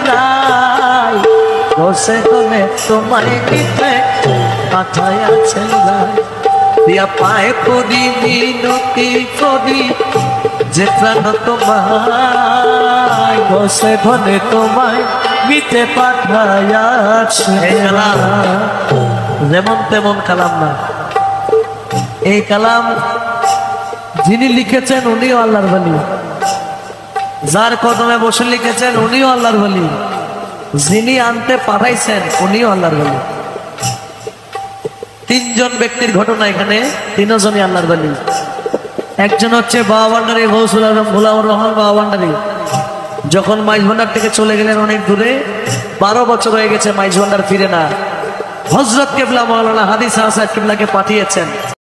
রায় বসে গলে তোমায় নিতে পাঠাইয়াছেন রায় দিয়া পায়ে পড়ি মিনতি করি যে প্রাণ তোমায় বসে গলে তোমায় নিতে পাঠাইয়াছেন যেমন তেমন কালাম না। এই কালাম যিনি লিখেছেন উনিও আল্লাহর ওলি, যার কদমে বসে লিখেছেন উনিও আল্লাহর ওলি, যিনি আনতে পাঠাইছেন উনিও আল্লাহর ওলি। তিনজন ব্যক্তির ঘটনা এখানে, তিনজনই আল্লাহর ওলি। একজন হচ্ছে বাবা ভান্ডারী গৌসুল আজম গোলাম রহমান বাবা ভান্ডারী। যখন মাইজ ভান্ডার থেকে চলে গেলেন অনেক দূরে, 12 বছর হয়ে গেছে মাইজ ভান্ডার ফিরে না। হযরত কিবলা মাওলানা হাদি সাহেব কিবলাকে পাঠিয়েছেন